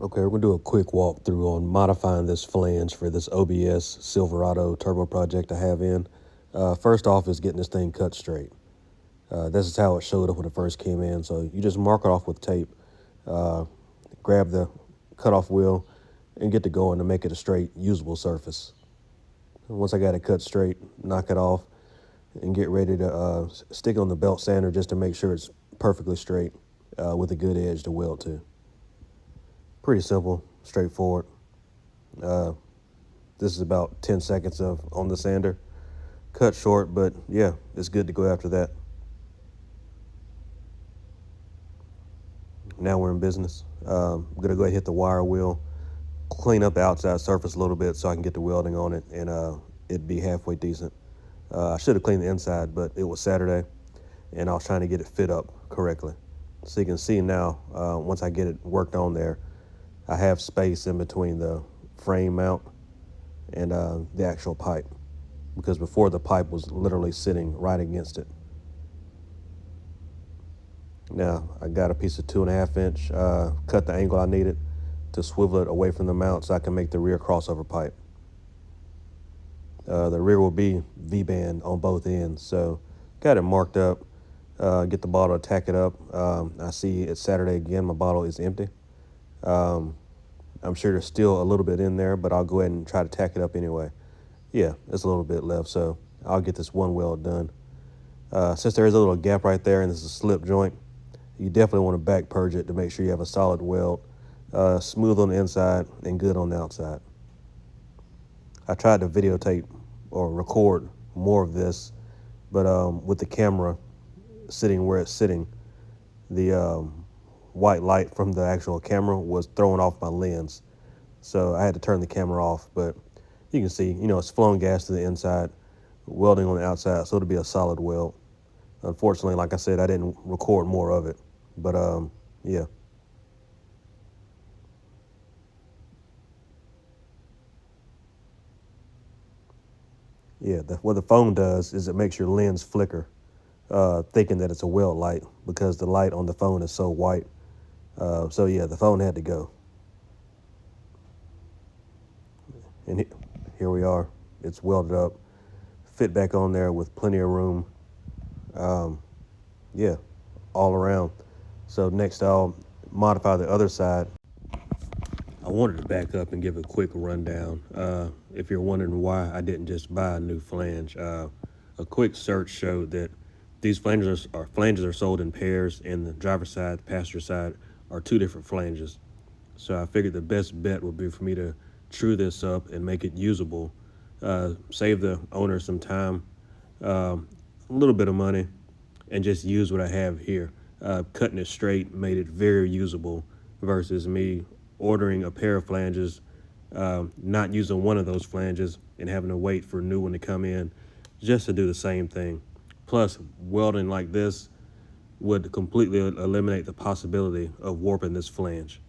Okay, we're gonna do a quick walkthrough on modifying this flange for this OBS Silverado turbo project I have in. First off is getting this thing cut straight. This is how it showed up when it first came in. So you just mark it off with tape, grab the cutoff wheel, and get to going to make it a straight, usable surface. Once I got it cut straight, knock it off, and get ready to stick on the belt sander just to make sure it's perfectly straight with a good edge to weld to. Pretty simple, straightforward. This is about 10 seconds of on the sander. Cut short, but yeah, it's good to go after that. Now we're in business. I'm gonna go ahead and hit the wire wheel, clean up the outside surface a little bit so I can get the welding on it, and it'd be halfway decent. I should have cleaned the inside, but it was Saturday, and I was trying to get it fit up correctly. So you can see now, once I get it worked on there, I have space in between the frame mount and the actual pipe, because before the pipe was literally sitting right against it. Now I got a piece of 2.5 inch, cut the angle I needed to swivel it away from the mount so I can make the rear crossover pipe. The rear will be V-band on both ends, so got it marked up. Get the bottle, tack it up. I see it's Saturday again, my bottle is empty. I'm sure there's still a little bit in there, but I'll go ahead and try to tack it up anyway. Yeah, there's a little bit left, so I'll get this one weld done. Since there is a little gap right there and this is a slip joint, you definitely want to back purge it to make sure you have a solid weld, smooth on the inside and good on the outside. I tried to videotape or record more of this, but with the camera sitting where it's sitting, the white light from the actual camera was throwing off my lens. So I had to turn the camera off, but you can see, it's flowing gas to the inside, welding on the outside, so it'll be a solid weld. Unfortunately, like I said, I didn't record more of it, but yeah. Yeah, what the phone does is it makes your lens flicker, thinking that it's a weld light because the light on the phone is so white. So yeah, the phone had to go. And here we are. It's welded up, fit back on there with plenty of room. Yeah, all around. So next I'll modify the other side. I wanted to back up and give a quick rundown. If you're wondering why I didn't just buy a new flange, a quick search showed that these flanges are sold in pairs, and the driver's side, the passenger side are two different flanges. So I figured the best bet would be for me to true this up and make it usable, save the owner some time, a little bit of money, and just use what I have here. Cutting it straight made it very usable versus me ordering a pair of flanges, not using one of those flanges and having to wait for a new one to come in just to do the same thing. Plus, welding like this would completely eliminate the possibility of warping this flange.